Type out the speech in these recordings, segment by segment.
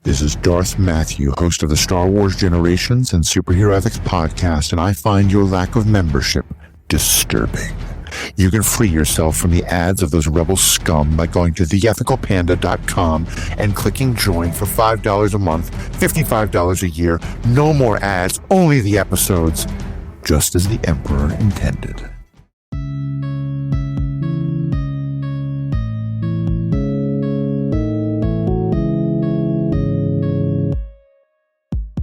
This is Darth Matthew, host of the Star Wars Generations and Superhero Ethics podcast, and I find your lack of membership disturbing. You can free yourself from the ads of those rebel scum by going to theethicalpanda.com and clicking join for $5 a month, $55 a year. No more ads, only the episodes, just as the Emperor intended.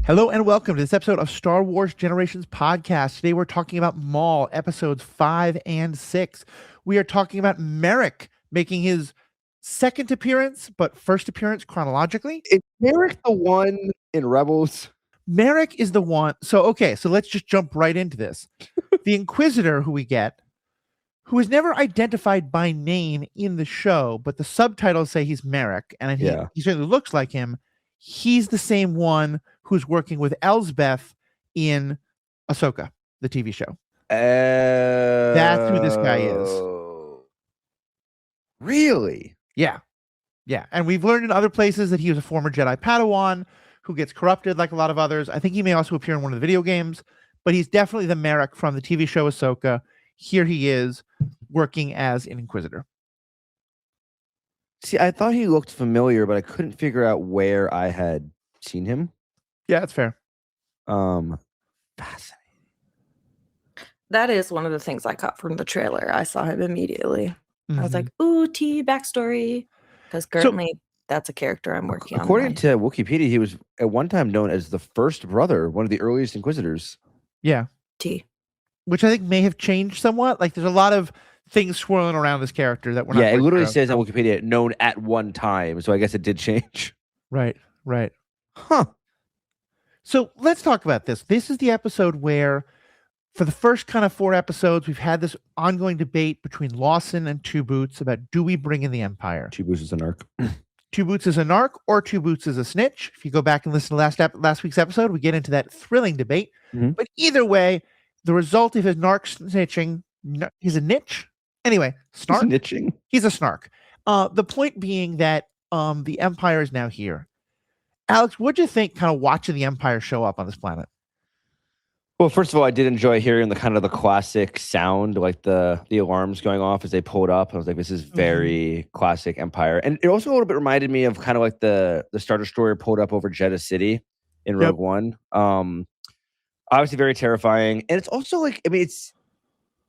Hello and welcome to this episode of Star Wars Generations podcast. Today we're talking about Maul, episodes 5 and 6. We are talking about Marrok making his second appearance, but first appearance chronologically. Is Marrok the one in Rebels? Marrok is the one. So let's just jump right into this. The Inquisitor who we get, who is never identified by name in the show, but the subtitles say he's Marrok, and he certainly looks like him. He's the same one who's working with Elsbeth in Ahsoka, the TV show. That's who this guy is. Really? Yeah. And we've learned in other places that he was a former Jedi Padawan who gets corrupted like a lot of others. I think he may also appear in one of the video games, but he's definitely the Marrok from the TV show Ahsoka. Here he is working as an Inquisitor. See, I thought he looked familiar, but I couldn't figure out where I had seen him. Yeah, that's fair. Fascinating. That is one of the things I caught from the trailer. I saw him immediately. I was like, ooh, T backstory. Because currently that's a character I'm working on. According to Wikipedia, he was at one time known as the first brother, one of the earliest Inquisitors. Yeah. T. Which I think may have changed somewhat. Like there's a lot of things swirling around this character that we're not. Yeah, it literally says on Wikipedia, known at one time. So I guess it did change. Right. Huh. So let's talk about this. This is the episode where, for the first kind of 4 episodes, we've had this ongoing debate between Lawson and Two Boots about do we bring in the Empire? Two Boots is a narc. Two Boots is a narc or Two Boots is a snitch. If you go back and listen to last week's episode, we get into that thrilling debate. Mm-hmm. But either way, the result of his narc snitching, he's a niche. Anyway, snark. Snitching. He's a snark. The point being that the Empire is now here. Alex, what'd you think kind of watching the Empire show up on this planet? Well, first of all, I did enjoy hearing the kind of the classic sound, like the alarms going off as they pulled up. I was like, this is very classic Empire. And it also a little bit reminded me of kind of like the Star Destroyer pulled up over Jeddah City in Rogue One. Obviously very terrifying. And it's also like, I mean,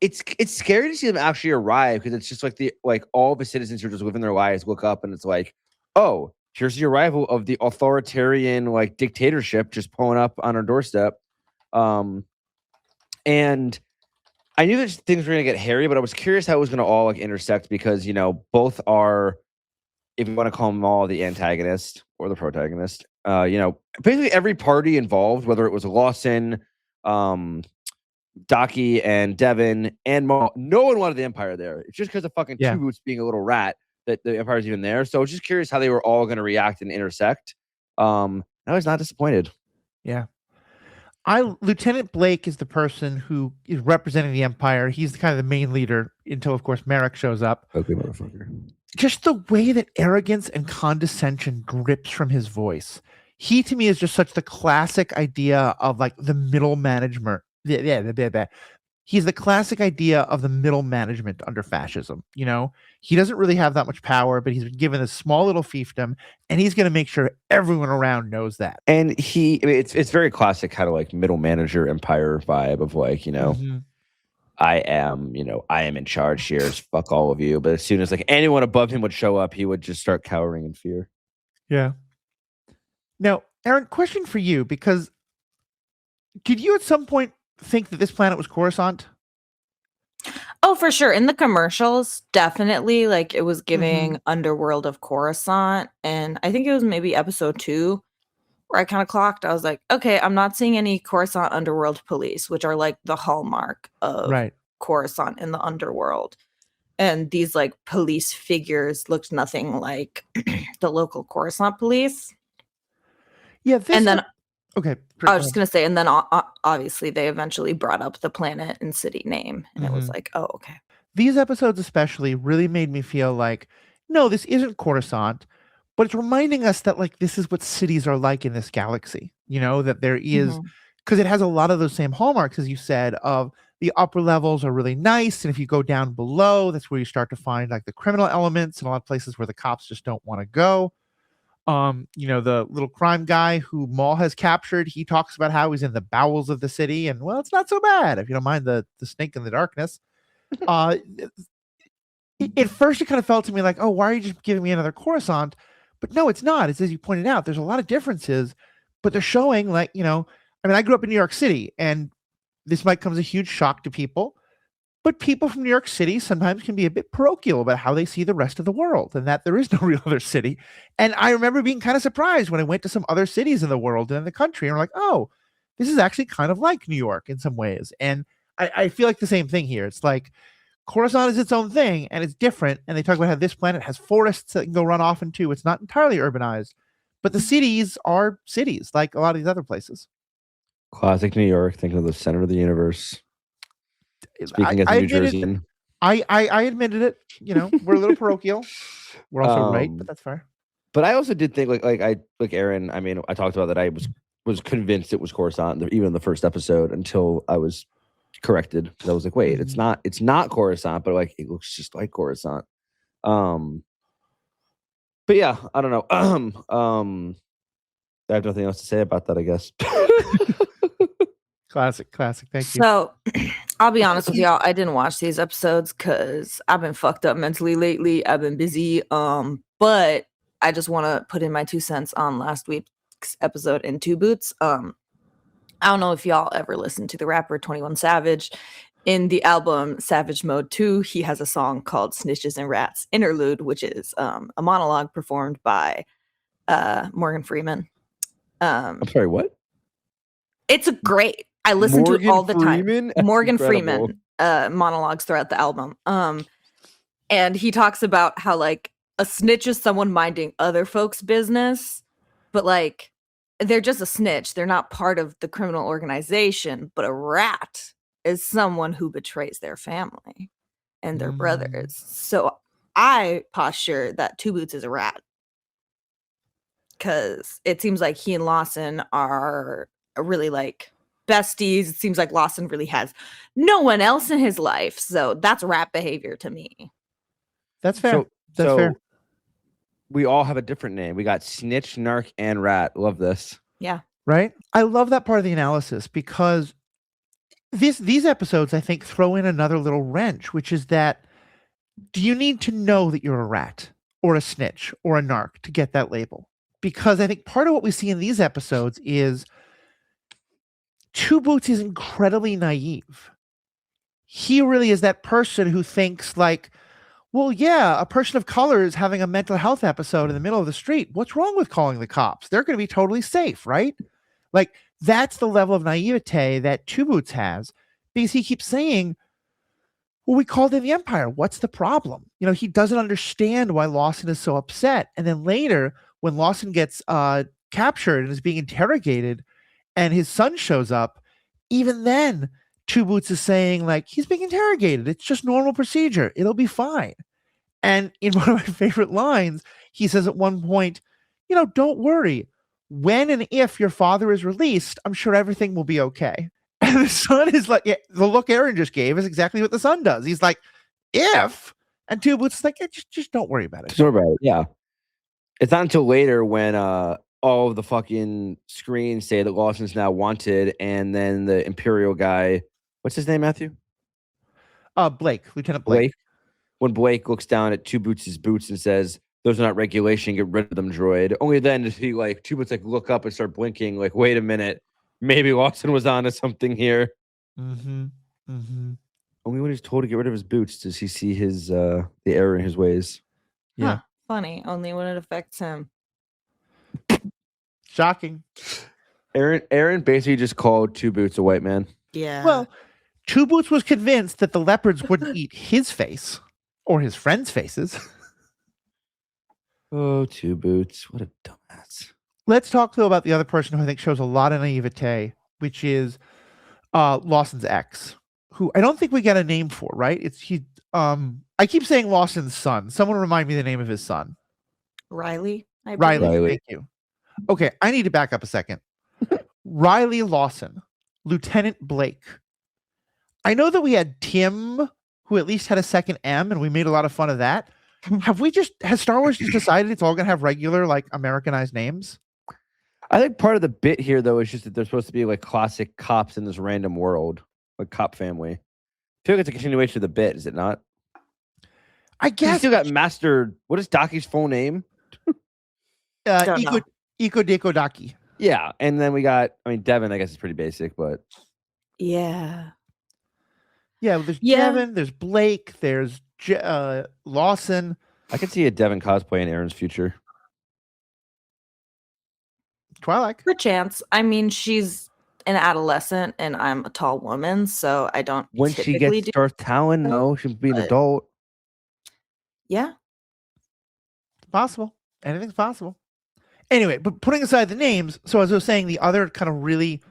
it's scary to see them actually arrive because it's just like all the citizens who are just living their lives look up and it's like, oh, here's the arrival of the authoritarian like dictatorship just pulling up on our doorstep. And I knew that things were going to get hairy, but I was curious how it was going to all like intersect because, you know, both are, if you want to call them all the antagonist or the protagonist, you know, basically every party involved, whether it was Lawson, Daki and Devin and Maul, no one wanted the Empire there. It's just because of fucking Two Boots being a little rat that the Empire's even there. So I was just curious how they were all going to react and intersect. I was not disappointed. Yeah. Lieutenant Blake is the person who is representing the Empire. He's kind of the main leader until, of course, Marrok shows up. Okay, motherfucker. Just the way that arrogance and condescension drips from his voice. He, to me, is just such the classic idea of like the middle management. He's the classic idea of the middle management under fascism. You know, he doesn't really have that much power, but he's been given a small little fiefdom, and he's going to make sure everyone around knows that. And it's very classic kind of like middle manager Empire vibe of like, you know, I am in charge here. Fuck all of you. But as soon as like anyone above him would show up, he would just start cowering in fear. Yeah. Now, Erin, question for you, because did you at some point think that this planet was Coruscant? Oh, for sure. In the commercials, definitely. Like it was giving Underworld of Coruscant. And I think it was maybe episode 2 where I kind of clocked. I was like, okay, I'm not seeing any Coruscant Underworld police, which are like the hallmark of Coruscant in the Underworld. And these like police figures looked nothing like the local Coruscant police. Yeah. And then okay. I was just going to say, and then obviously they eventually brought up the planet and city name. And it was like, oh, okay. These episodes especially really made me feel like, no, this isn't Coruscant, but it's reminding us that like this is what cities are like in this galaxy. You know, that there is, because it has a lot of those same hallmarks, as you said, of the upper levels are really nice, and if you go down below, that's where you start to find like the criminal elements and a lot of places where the cops just don't want to go. You know, the little crime guy who Maul has captured, he talks about how he's in the bowels of the city, and well, it's not so bad if you don't mind the snake in the darkness. At first it kind of felt to me like, oh, why are you just giving me another Coruscant? But no, it's not. It's as you pointed out, there's a lot of differences, but they're showing like, you know, I mean, I grew up in New York City, and this might come as a huge shock to people, but people from New York City sometimes can be a bit parochial about how they see the rest of the world, and that there is no real other city. And I remember being kind of surprised when I went to some other cities in the world and in the country, and we're like, oh, this is actually kind of like New York in some ways. And I feel like the same thing here. It's like Coruscant is its own thing, and it's different. And they talk about how this planet has forests that can go run off into. It's not entirely urbanized, but the cities are cities like a lot of these other places. Classic New York, thinking of the center of the universe. Speaking as a New Jerseyan. I admitted it. You know, we're a little parochial. We're also right, but that's fair. But I also did think like Erin. I mean, I talked about that. I was convinced it was Coruscant, even in the first episode, until I was corrected. I was like, wait, it's not Coruscant, but like it looks just like Coruscant. But yeah, I don't know. I have nothing else to say about that, I guess. Classic. Thank you. So I'll be honest with y'all. I didn't watch these episodes because I've been fucked up mentally lately. I've been busy. But I just want to put in my 2 cents on last week's episode in Two Boots. I don't know if y'all ever listened to the rapper 21 Savage. In the album Savage Mode 2, he has a song called Snitches and Rats Interlude, which is a monologue performed by Morgan Freeman. I'm sorry, what? It's great. I listen to it all the time. Morgan Incredible. Freeman monologues throughout the album. And he talks about how like a snitch is someone minding other folks' business, but like they're just a snitch. They're not part of the criminal organization. But a rat is someone who betrays their family and their brothers. So I posture that Two Boots is a rat, because it seems like he and Lawson are really like besties. It seems like Lawson really has no one else in his life. So that's rat behavior to me. That's fair. That's so fair. We all have a different name. We got snitch, narc, and rat. Love this. Yeah. Right? I love that part of the analysis, because these episodes, I think, throw in another little wrench, which is that do you need to know that you're a rat or a snitch or a narc to get that label? Because I think part of what we see in these episodes is Two Boots is incredibly naive. He really is that person who thinks like, well, yeah, a person of color is having a mental health episode in the middle of the street. What's wrong with calling the cops? They're going to be totally safe, right? Like, that's the level of naivete that Two Boots has, because he keeps saying, well, we called in the Empire. What's the problem? You know, he doesn't understand why Lawson is so upset. And then later, when Lawson gets captured and is being interrogated and his son shows up, even then, Two Boots is saying, like, he's being interrogated. It's just normal procedure. It'll be fine. And in one of my favorite lines, he says at one point, you know, don't worry. When and if your father is released, I'm sure everything will be okay. And the son is like, yeah, the look Erin just gave is exactly what the son does. He's like, if, and Two Boots is like, yeah, just don't worry about it. Don't worry about it. Yeah. It's not until later when all of the fucking screens say that Lawson's now wanted, and then the Imperial guy, what's his name, Matthew? Blake, Lieutenant Blake. When Blake looks down at Two Boots' boots and says, those are not regulation, get rid of them, droid. Only then does he like Two Boots like look up and start blinking, like, wait a minute, maybe Lawson was onto something here. Only when he's told to get rid of his boots does he see his the error in his ways. Yeah. Huh, funny. Only when it affects him. Shocking. Erin basically just called Two Boots a white man. Yeah. Well, Two Boots was convinced that the leopards wouldn't eat his face or his friends' faces. Oh, Two Boots. What a dumbass. Let's talk, though, about the other person who I think shows a lot of naivete, which is Lawson's ex, who I don't think we get a name for, right? I keep saying Lawson's son. Someone remind me the name of his son. Riley, Riley, Riley. thank you. Okay, I need to back up a second. Riley Lawson, Lieutenant Blake. I know that we had Tim, who at least had a second M, and we made a lot of fun of that. Has Star Wars just decided it's all going to have regular, like, Americanized names? I think part of the bit here, though, is just that they're supposed to be like classic cops in this random world, like cop family. I feel like it's a continuation of the bit, is it not? I You guess. still got Master. What is Daki's full name? Don't know. Iko Deko Daki. Yeah, and then we got. I mean, Devin. I guess is pretty basic, but Yeah. Yeah, there's Yeah. Devin, there's Blake, there's Lawson. I could see a Devin cosplay in Erin's future. Twilight. Perchance. I mean, she's an adolescent and I'm a tall woman, so I don't When she typically gets do. Darth Talon, no, she'll be an but- adult. Yeah. It's possible. Anything's possible. Anyway, but putting aside the names, so as I was saying, the other kind of really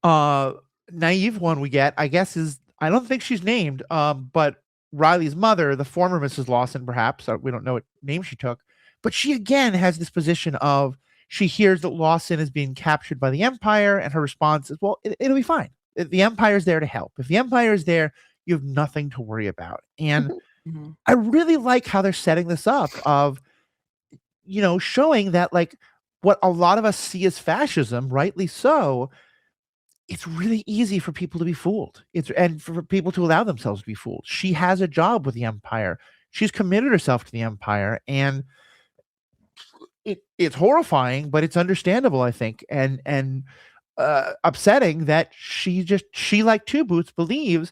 naive one we get, I guess, is I don't think she's named, but Riley's mother, the former Mrs. Lawson, perhaps, we don't know what name she took, but she again has this position of she hears that Lawson is being captured by the Empire, and her response is, well, it'll be fine. The Empire's there to help. If the Empire is there, you have nothing to worry about. And Mhm. I really like how they're setting this up of, showing that, like, what a lot of us see as fascism, rightly so, it's really easy for people to be fooled. And for people to allow themselves to be fooled. She has a job with the Empire. She's committed herself to the Empire, and it's horrifying, but it's understandable, I think, and upsetting that she like Two Boots believes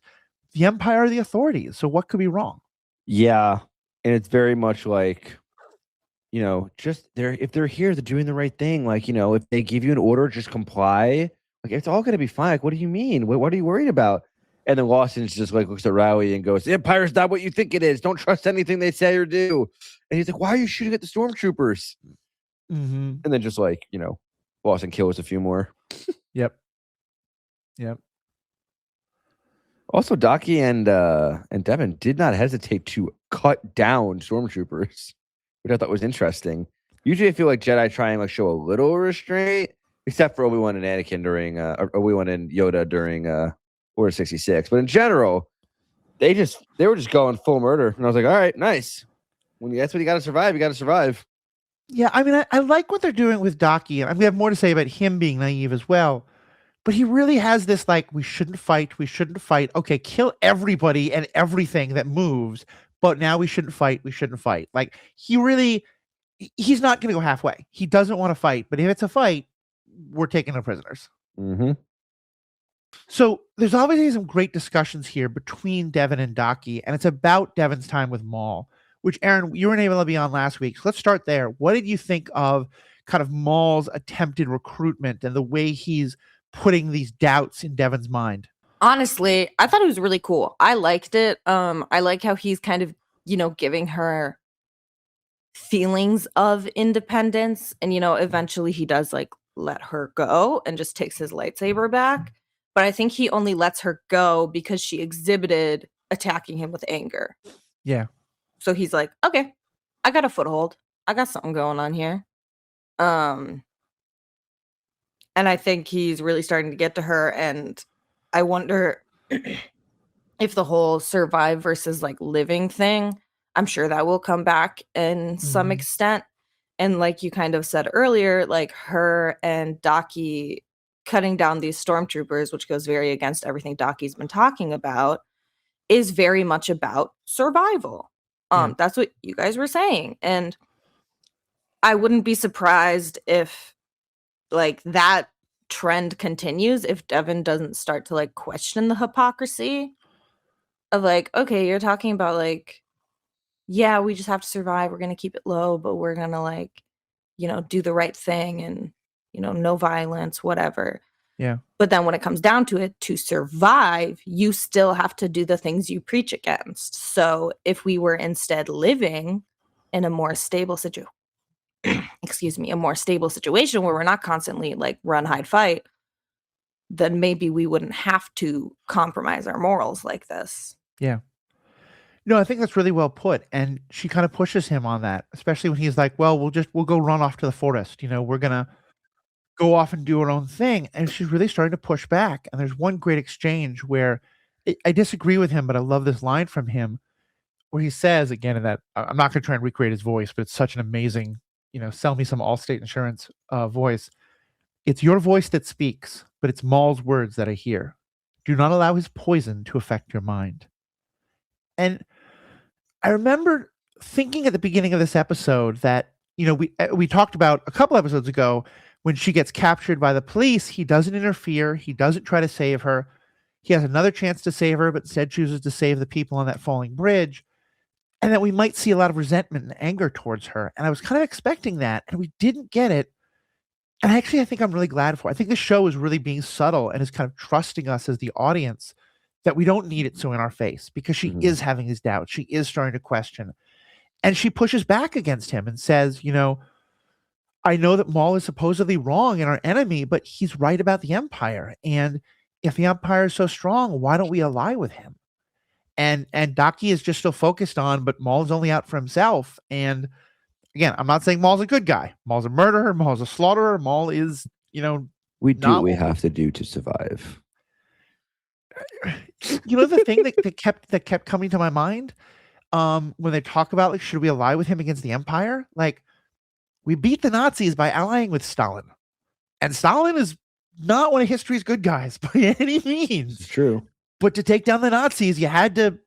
the Empire are the authorities. So what could be wrong? Yeah, and it's very much like, just if they're here, they're doing the right thing. Like, if they give you an order, just comply. Like, it's all gonna be fine. Like, what do you mean? What are you worried about? And then Lawson's just like looks at Riley and goes, "The Empire's not what you think it is. Don't trust anything they say or do." And he's like, "Why are you shooting at the stormtroopers?" Mm-hmm. And then just like, Lawson kills a few more. Yep. Also, Daki and Devin did not hesitate to cut down stormtroopers, which I thought was interesting. Usually, I feel like Jedi try and like show a little restraint, except for Obi-Wan and Anakin during Obi-Wan and Yoda during Order 66. But in general, they were just going full murder, and I was like, all right, nice. When that's what you got to survive, you got to survive. Yeah, I mean, I like what they're doing with Daki, and we have more to say about him being naive as well. But he really has this, like, we shouldn't fight. Okay, kill everybody and everything that moves, but now we shouldn't fight. Like, he's not going to go halfway. He doesn't want to fight, but if it's a fight, we're taking the prisoners. Mm-hmm. So there's obviously some great discussions here between Devin and Daki, and it's about Devin's time with Maul, which, Erin, you weren't able to be on last week. So let's start there. What did you think of kind of Maul's attempted recruitment and the way he's putting these doubts in Devin's mind? Honestly, I thought it was really cool. I liked it. I like how he's kind of, giving her feelings of independence, and eventually he does like let her go and just takes his lightsaber back. But I think he only lets her go because she exhibited attacking him with anger. Yeah. So he's like, okay, I got a foothold. I got something going on here. And I think he's really starting to get to her. And I wonder if the whole survive versus like living thing, I'm sure that will come back in some Mhm. extent. And like you kind of said earlier, like her and Daki cutting down these stormtroopers, which goes very against everything Daki's been talking about, is very much about survival. Yeah. That's what you guys were saying. And I wouldn't be surprised if like that trend continues, if Devin doesn't start to like question the hypocrisy of like, okay, you're talking about like, yeah, we just have to survive. We're going to keep it low, but we're going to like, do the right thing and, no violence, whatever. Yeah. But then when it comes down to it, to survive, you still have to do the things you preach against. So if we were instead living in a more stable situation, a more stable situation where we're not constantly like run, hide, fight, then maybe we wouldn't have to compromise our morals like this. Yeah. No, I think that's really well put. And she kind of pushes him on that, especially when he's like, well, we'll go run off to the forest. We're going to go off and do our own thing. And she's really starting to push back. And there's one great exchange where I disagree with him, but I love this line from him where he says, again, in that, I'm not going to try and recreate his voice, but it's such an amazing, sell me some Allstate insurance voice. It's your voice that speaks, but it's Maul's words that I hear. Do not allow his poison to affect your mind. And I remember thinking at the beginning of this episode that, we talked about a couple episodes ago when she gets captured by the police, he doesn't interfere. He doesn't try to save her. He has another chance to save her, but instead chooses to save the people on that falling bridge. And that we might see a lot of resentment and anger towards her. And I was kind of expecting that, and we didn't get it. And actually, I think I'm really glad for it. I think the show is really being subtle and is kind of trusting us as the audience that we don't need it so in our face, because she is having these doubts. She is starting to question. And she pushes back against him and says, I know that Maul is supposedly wrong and our enemy, but he's right about the Empire. And if the Empire is so strong, why don't we ally with him? And Daki is just still focused on, but Maul is only out for himself. And again, I'm not saying Maul's a good guy. Maul's a murderer. Maul's a slaughterer. Maul is, we do what we have to do to survive. The thing that kept coming to my mind when they talk about, like, should we ally with him against the Empire? Like, we beat the Nazis by allying with Stalin. And Stalin is not one of history's good guys by any means. It's true. But to take down the Nazis, you had to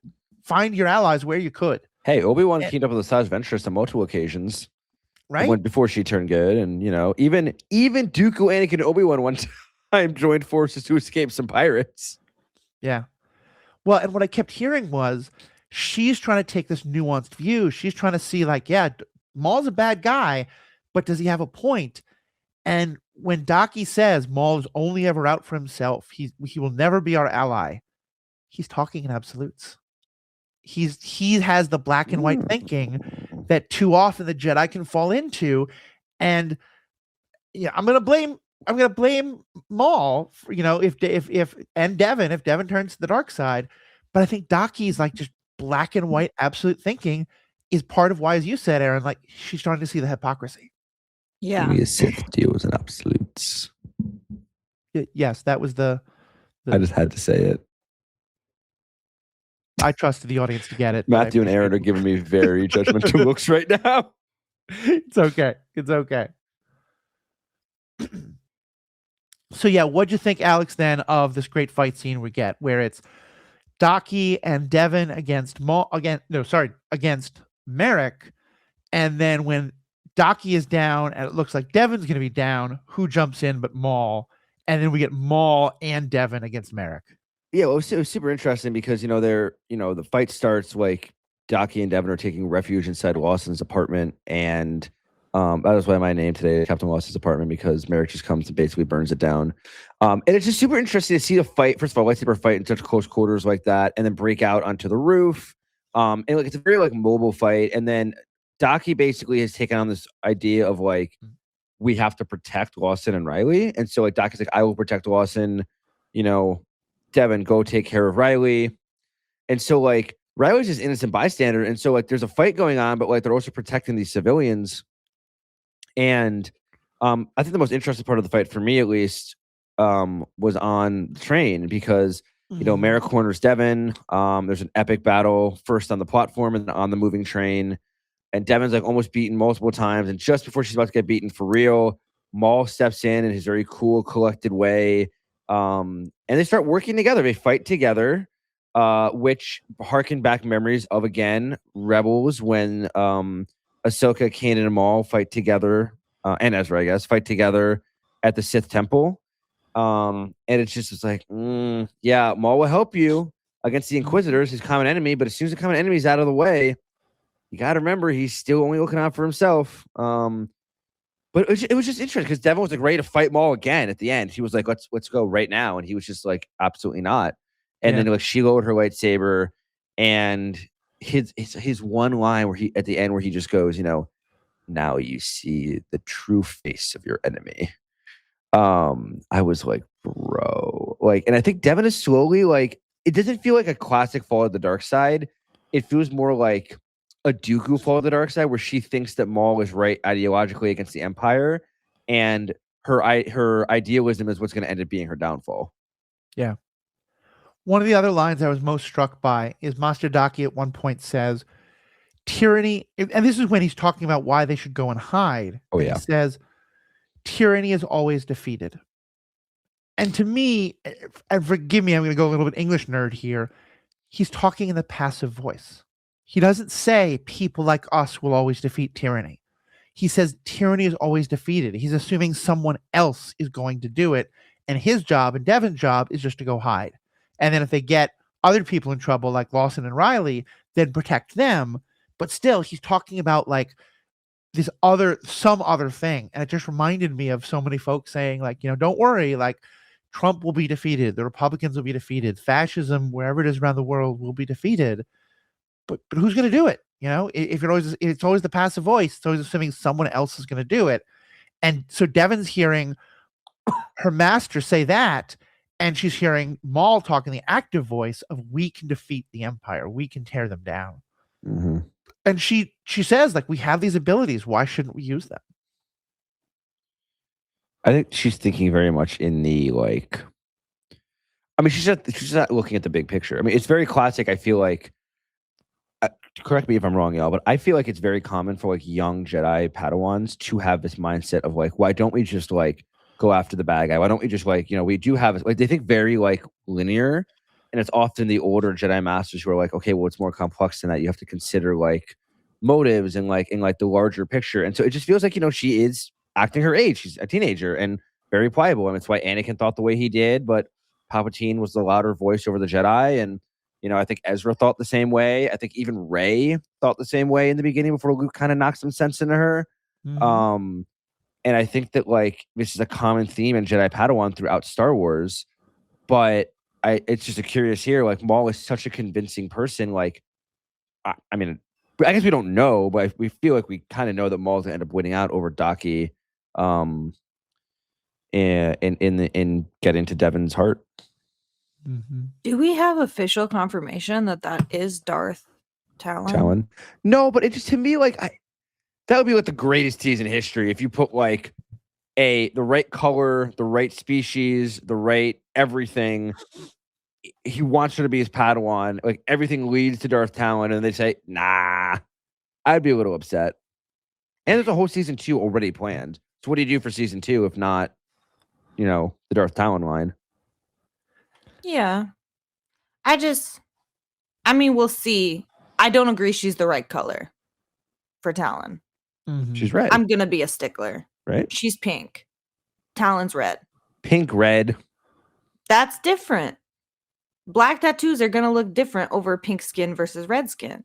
find your allies where you could. Hey, Obi-Wan teamed up with Asajj Ventress on multiple occasions. Right? Before she turned good. And, even Dooku, Anakin, and Obi-Wan one time joined forces to escape some pirates. Yeah. Well, and what I kept hearing was she's trying to take this nuanced view. She's trying to see, like, yeah, Maul's a bad guy, but does he have a point? And when Daki says Maul is only ever out for himself, he will never be our ally, he's talking in absolutes. He has the black and white thinking that too often the Jedi can fall into. And I'm gonna blame Maul for, if Devin turns to the dark side. But I think Daki's like just black and white absolute thinking is part of why, as you said, Erin, like she's starting to see the hypocrisy. Yeah. Only a Sith deals in absolutes. Yes, that was the I just had to say it. I trusted the audience to get it. Matthew and Erin are giving me very judgmental looks right now. It's okay. It's okay. So yeah, what'd you think, Alex, then, of this great fight scene we get where it's Daki and Devin against Marrok, and then when Daki is down and it looks like Devin's going to be down, who jumps in but Maul, and then we get Maul and Devin against Marrok. Yeah, well, it was super interesting because the fight starts like Daki and Devin are taking refuge inside Lawson's apartment, and that is why my name today is Captain Lawson's apartment, because Marrok just comes and basically burns it down. And it's just super interesting to see the fight. First of all, lightsaber fight in such close quarters like that, and then break out onto the roof. And like it's a very like mobile fight. And then Daki basically has taken on this idea of like we have to protect Lawson and Riley, and so like Daki's like, I will protect Lawson. Devin, go take care of Riley. And so like Riley's just innocent bystander, and so like there's a fight going on, but like they're also protecting these civilians. And I think the most interesting part of the fight, for me at least, was on the train, because Marrok corners Devin. There's an epic battle first on the platform and then on the moving train, and Devin's like almost beaten multiple times. And just before she's about to get beaten for real, Maul steps in his very cool, collected way, and they start working together. They fight together, which harken back memories of, again, Rebels, when Ahsoka, Kanan, and Maul fight together, and Ezra, I guess, fight together at the Sith Temple. And it's like, yeah, Maul will help you against the Inquisitors, his common enemy, but as soon as the common enemy is out of the way, you got to remember he's still only looking out for himself. But it was just interesting because Devin was like ready to fight Maul again at the end. He was like, let's go right now. And he was just like, absolutely not. And then like she lowered her lightsaber, and his one line where at the end where he just goes, now you see the true face of your enemy. I was like, bro, like, and I think Devin is slowly like, it doesn't feel like a classic fall of the dark side. it feels more like a Dooku fall to the dark side, where she thinks that Maul is right ideologically against the Empire, and her idealism is what's going to end up being her downfall. Yeah. One of the other lines I was most struck by is Master Daki at one point says, tyranny, and this is when he's talking about why they should go and hide. Oh, and yeah. He says, tyranny is always defeated. And to me, and forgive me, I'm going to go a little bit English nerd here. He's talking in the passive voice. He doesn't say people like us will always defeat tyranny. He says tyranny is always defeated. He's assuming someone else is going to do it. And his job and Devin's job is just to go hide. And then if they get other people in trouble, like Lawson and Riley, then protect them. But still, he's talking about like some other thing. And it just reminded me of so many folks saying, like, don't worry, like Trump will be defeated. The Republicans will be defeated. Fascism, wherever it is around the world, will be defeated. But who's going to do it? If it's always the passive voice, it's always assuming someone else is going to do it. And so Devin's hearing her master say that, and she's hearing Maul talk in the active voice of, we can defeat the Empire. We can tear them down. Mm-hmm. And she says, like, we have these abilities. Why shouldn't we use them? I think she's thinking very much in the like. I mean, she's not looking at the big picture. I mean, it's very classic. I feel like. Correct me if I'm wrong, y'all, but I feel like it's very common for like young Jedi Padawans to have this mindset of like, why don't we just like go after the bad guy? Why don't we just like, we do have like, they think very like linear, and it's often the older Jedi masters who are like, okay, well, it's more complex than that. You have to consider like motives and like in like the larger picture. And so it just feels like, she is acting her age. She's a teenager and very pliable. And it's why Anakin thought the way he did, but Palpatine was the louder voice over the Jedi. And I think Ezra thought the same way. I think even Rey thought the same way in the beginning before Luke kind of knocked some sense into her. Mm-hmm. And I think that like this is a common theme in Jedi Padawan throughout Star Wars. But it's just a curious here. Like Maul is such a convincing person. Like, I mean, I guess we don't know, but we feel like we kind of know that Maul's gonna end up winning out over Daki, and get into Devin's heart. Mm-hmm. Do we have official confirmation that is Darth Talon? Talon? No, but it just to me like that would be like the greatest tease in history if you put like the right color, the right species, the right everything. He wants her to be his Padawan. Like everything leads to Darth Talon, and they say, "Nah." I'd be a little upset. And there's a whole season 2 already planned. So what do you do for season 2 if not, the Darth Talon line? Yeah. We'll see. I don't agree she's the right color for Talon. Mm-hmm. She's red. I'm going to be a stickler. Right? She's pink. Talon's red. Pink, red. That's different. Black tattoos are going to look different over pink skin versus red skin.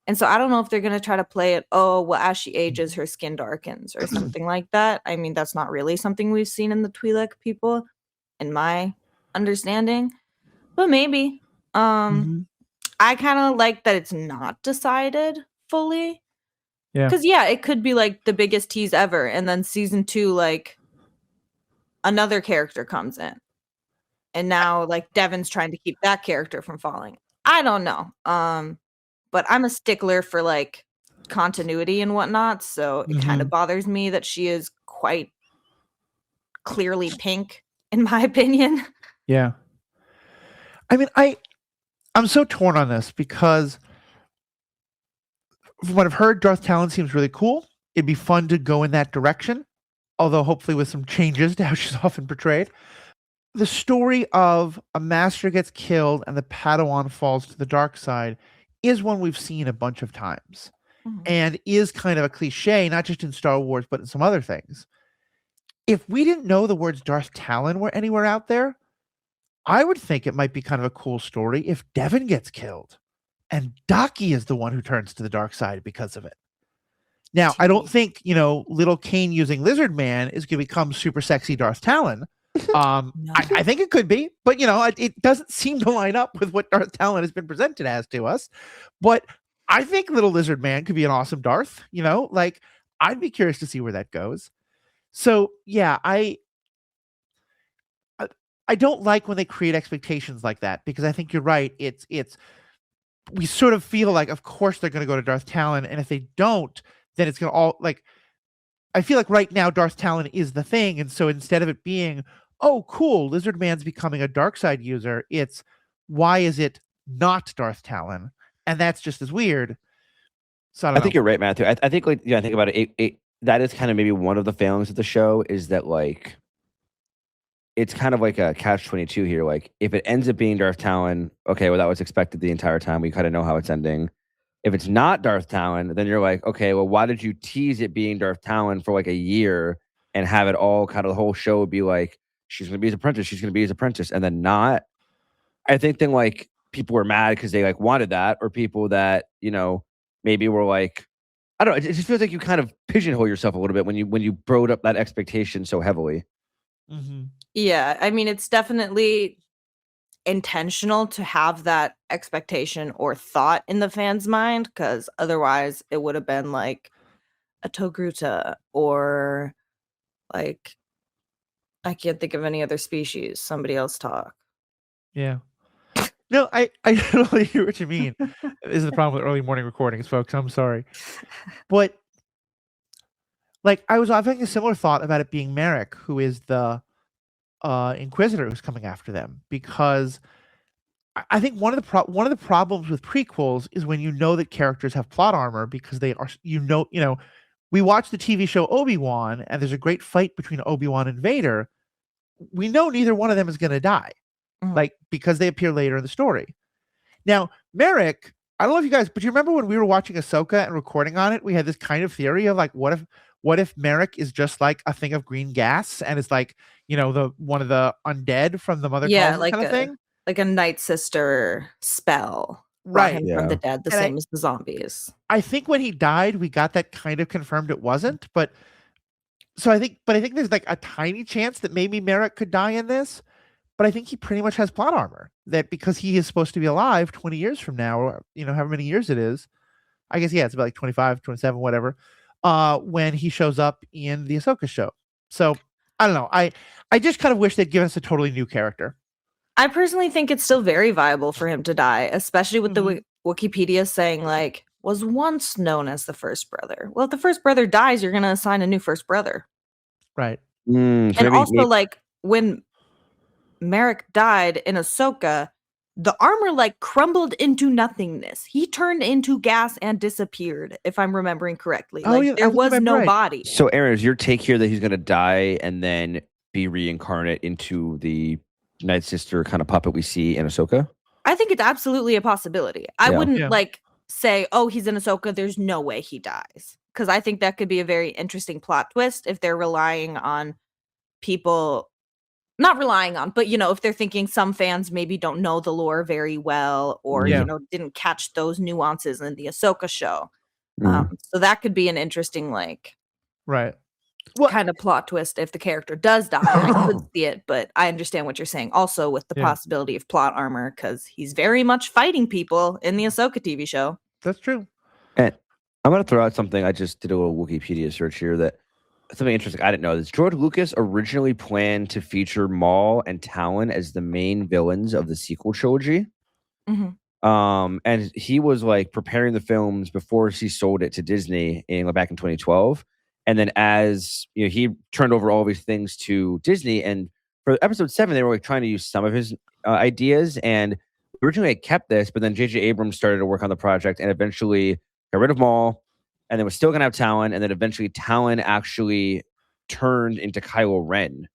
And so I don't know if they're going to try to play it, as she ages, her skin darkens or something like that. I mean, that's not really something we've seen in the Twi'lek people, in my understanding. But maybe. Mm-hmm. I kind of like that it's not decided fully. Yeah. Because, it could be like the biggest tease ever. And then season 2, like, another character comes in. And now, like, Devin's trying to keep that character from falling. I don't know. But I'm a stickler for, like, continuity and whatnot. So it kind of bothers me that she is quite clearly pink, in my opinion. Yeah. I mean, I'm so torn on this because from what I've heard, Darth Talon seems really cool. It'd be fun to go in that direction, although hopefully with some changes to how she's often portrayed. The story of a master gets killed and the Padawan falls to the dark side is one we've seen a bunch of times and is kind of a cliche, not just in Star Wars, but in some other things. If we didn't know the words Darth Talon were anywhere out there, I would think it might be kind of a cool story if Devin gets killed and Daki is the one who turns to the dark side because of it. Now, I don't think, little Kane using Lizard Man is going to become super sexy Darth Talon. No. I think it could be, but it doesn't seem to line up with what Darth Talon has been presented as to us. But I think little Lizard Man could be an awesome Darth, I'd be curious to see where that goes. So yeah, I don't like when they create expectations like that, because I think you're right. It's we sort of feel like, of course, they're going to go to Darth Talon, and if they don't, then it's going to all like. I feel like right now Darth Talon is the thing, and so instead of it being, oh, cool, Lizard Man's becoming a dark side user, it's why is it not Darth Talon, and that's just as weird. So I think you're right, Matthew. I think like I think about it. That is kind of maybe one of the failings of the show is that like it's kind of like a catch-22 here. Like if it ends up being Darth Talon, okay, well that was expected the entire time. We kind of know how it's ending. If it's not Darth Talon, then you're like, okay, well, why did you tease it being Darth Talon for like a year and have it all kind of the whole show would be like, she's going to be his apprentice, she's going to be his apprentice, and then not. I think then like people were mad because they like wanted that, or people that, you know, maybe were like, I don't know. It just feels like you kind of pigeonhole yourself a little bit when you brought up that expectation so heavily. Mm-hmm. Yeah, I mean, it's definitely intentional to have that expectation or thought in the fans' mind, because otherwise it would have been like a Togruta or like I can't think of any other species. Somebody else talk. Yeah. No, I totally hear what you mean. This is the problem with early morning recordings, folks. I'm sorry. But like I was having a similar thought about it being Marrok, who is the Inquisitor who's coming after them, because I think one of the problems with prequels is when you know that characters have plot armor because they are, you know, we watch the TV show Obi-Wan and there's a great fight between Obi-Wan and Vader. We know neither one of them is going to die, like because they appear later in the story. Now, Marrok, I don't know if you guys, but you remember when we were watching Ahsoka and recording on it, we had this kind of theory of like, what if Marrok is just like a thing of green gas and is like, you know, the one of the undead from the Mother Calls like kind of thing? Like a Nightsister spell, right? Him from the dead, the same as the zombies. I think when he died, we got that kind of confirmed. It wasn't, but I think there's like a tiny chance that maybe Marrok could die in this. But I think he pretty much has plot armor that because he is supposed to be alive 20 years from now, or you know, however many years it is. I guess it's about like 25, 27, whatever. When he shows up in the Ahsoka show. So I don't know. I just kind of wish they'd given us a totally new character. I personally think it's still very viable for him to die, especially with the Wikipedia saying like was once known as the first brother. Well, if the first brother dies, you're going to assign a new first brother. Right. And also like when Marrok died in Ahsoka, the armor like crumbled into nothingness. He turned into gas and disappeared, if I'm remembering correctly. There was no body. So Erin, is your take here that he's going to die and then be reincarnate into the Nightsister kind of puppet we see in Ahsoka? I think it's absolutely a possibility. I wouldn't like say, oh, he's in Ahsoka, there's no way he dies. Because I think that could be a very interesting plot twist if they're relying on people, not relying on, but, you know, if they're thinking some fans maybe don't know the lore very well or, you know, didn't catch those nuances in the Ahsoka show. So that could be an interesting, like, kind of plot twist if the character does die. I could see it, but I understand what you're saying. Also with the possibility of plot armor, because he's very much fighting people in the Ahsoka TV show. That's true. And I'm going to throw out something. I just did a little Wikipedia search here that something interesting. I didn't know this. George Lucas originally planned to feature Maul and Talon as the main villains of the sequel trilogy. And he was like preparing the films before he sold it to Disney back in 2012. And then as you know, he turned over all these things to Disney. And for episode 7, they were like trying to use some of his ideas. And originally I kept this, but then J.J. Abrams started to work on the project and eventually got rid of Maul. And then was still going to have Talon. And then eventually Talon actually turned into Kylo Ren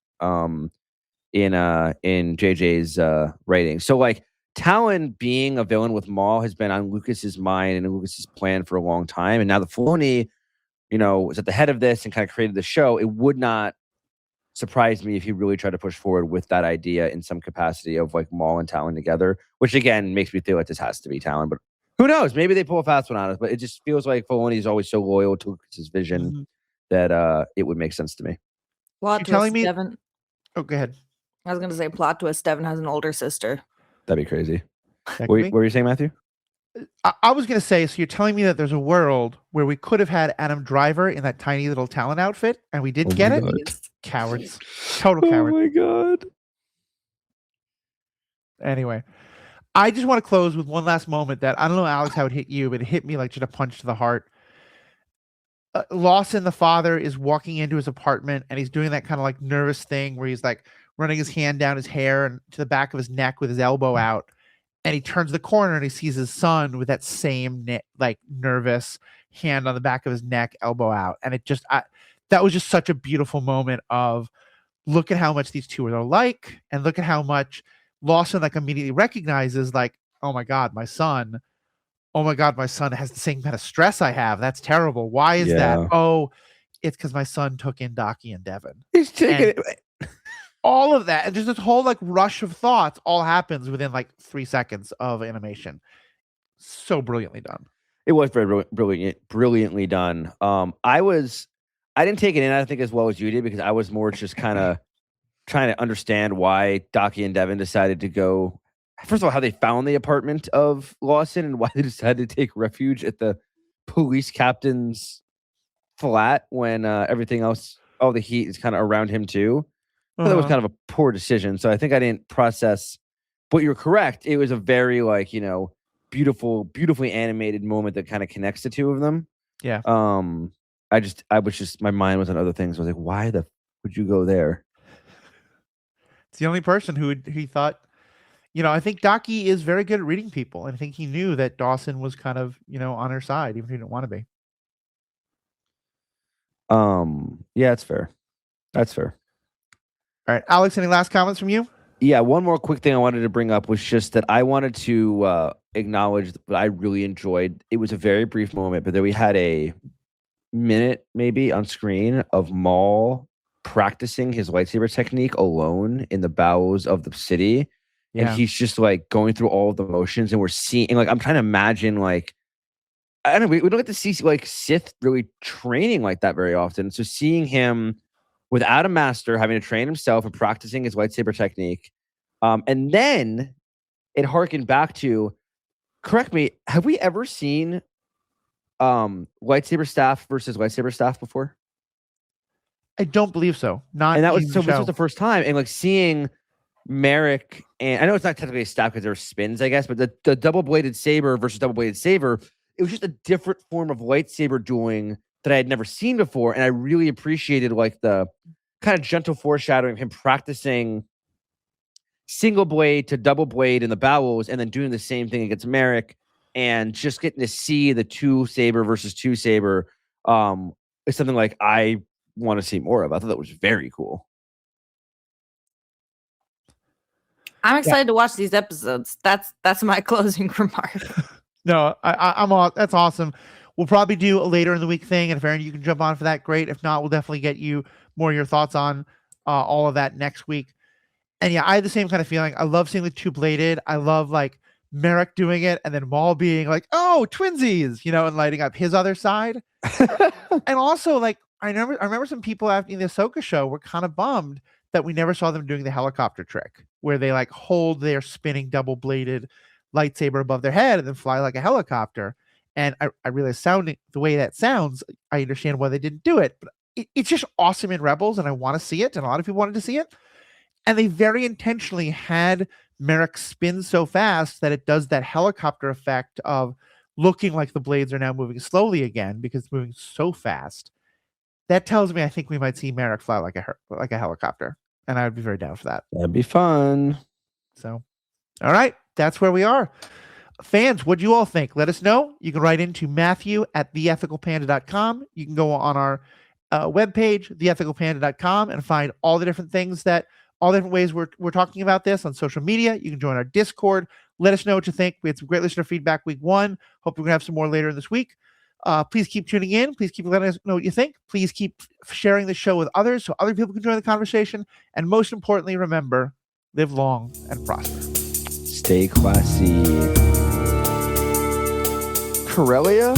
in JJ's writing. So like Talon being a villain with Maul has been on Lucas's mind and Lucas's plan for a long time. And now the Filoni, you know, was at the head of this and kind of created the show. It would not surprise me if he really tried to push forward with that idea in some capacity of like Maul and Talon together, which again makes me feel like this has to be Talon, but who knows? Maybe they pull a fast one on us, but it just feels like Filoni is always so loyal to his vision that it would make sense to me. Plot twist, telling me, Devin. Oh, go ahead. I was going to say plot twist. Devin has an older sister. That'd be crazy. What were you saying, Matthew? I was going to say, so you're telling me that there's a world where we could have had Adam Driver in that tiny little Talon outfit and we didn't get it? Cowards. Total cowards. Oh my God. Anyway, I just want to close with one last moment that I don't know, Alex, how it hit you, but it hit me like just a punch to the heart. Lawson, the father, is walking into his apartment and he's doing that kind of like nervous thing where he's like running his hand down his hair and to the back of his neck with his elbow out. And he turns the corner and he sees his son with that same like nervous hand on the back of his neck, elbow out. And it just, that was just such a beautiful moment of look at how much these two are alike and look at how much Lawson like immediately recognizes like, oh my God, my son. Oh my God, my son has the same kind of stress I have. That's terrible. Why is that? Oh, it's because my son took in Daki and Devin. He's taking it. All of that. And just this whole like rush of thoughts all happens within like 3 seconds of animation. So brilliantly done. It was very brilliantly done. I didn't take it in, I think, as well as you did, because I was more just kind of trying to understand why Daki and Devin decided to go. First of all, how they found the apartment of Lawson and why they decided to take refuge at the police captain's flat when everything else, all the heat is kind of around him too. So that was kind of a poor decision. So I think I didn't process, but you're correct. It was a very like, beautifully animated moment that kind of connects the two of them. Yeah. I was just, my mind was on other things. I was like, why the would you go there? It's the only person who he thought, I think Daki is very good at reading people. And I think he knew that Dawson was kind of, on her side, even if he didn't want to be. Yeah, it's fair. That's fair. All right, Alex, any last comments from you? Yeah, one more quick thing I wanted to bring up was just that I wanted to acknowledge what I really enjoyed. It was a very brief moment, but then we had a minute maybe on screen of Maul practicing his lightsaber technique alone in the bowels of the city. Yeah. And he's just like going through all of the motions, and we're seeing, like, I'm trying to imagine, like, I don't know, we don't get to see like Sith really training like that very often. So seeing him without a master, having to train himself and practicing his lightsaber technique. And then it harkened back to, correct me, have we ever seen lightsaber staff versus lightsaber staff before? I don't believe so. And that was, so this was the first time. And like seeing Marrok, and I know it's not technically a staff because there are spins, I guess, but the double-bladed saber versus double-bladed saber, it was just a different form of lightsaber dueling that I had never seen before. And I really appreciated like the kind of gentle foreshadowing of him practicing single blade to double blade in the bowels and then doing the same thing against Marrok, and just getting to see the two saber versus two saber is something like I want to see more of. I thought that was very cool. I'm excited to watch these episodes. That's my closing remark. No, I'm all, that's awesome. We'll probably do a later in the week thing, and if Erin, you can jump on for that, great. If not, we'll definitely get you more of your thoughts on all of that next week. And yeah, I had the same kind of feeling. I love seeing the two-bladed. I love like Marrok doing it, and then Maul being like, "Oh, twinsies," and lighting up his other side. And also, like, I remember some people after the Ahsoka show were kind of bummed that we never saw them doing the helicopter trick, where they like hold their spinning double-bladed lightsaber above their head and then fly like a helicopter. And I realize sounding the way that sounds, I understand why they didn't do it, but it's just awesome in Rebels, and I want to see it, and a lot of people wanted to see it. And they very intentionally had Marrok spin so fast that it does that helicopter effect of looking like the blades are now moving slowly again because it's moving so fast. That tells me I think we might see Marrok fly like a helicopter, and I would be very down for that. That'd be fun. So, all right, that's where we are. Fans, what do you all think? Let us know. You can write into Matthew@theethicalpanda.com. You can go on our webpage, theethicalpanda.com, and find all the different things all the different ways we're talking about this on social media. You can join our Discord. Let us know what you think. We had some great listener feedback week 1. Hope we're going to have some more later in this week. Please keep tuning in. Please keep letting us know what you think. Please keep sharing the show with others so other people can join the conversation. And most importantly, remember, live long and prosper. Stay classy. Corellia?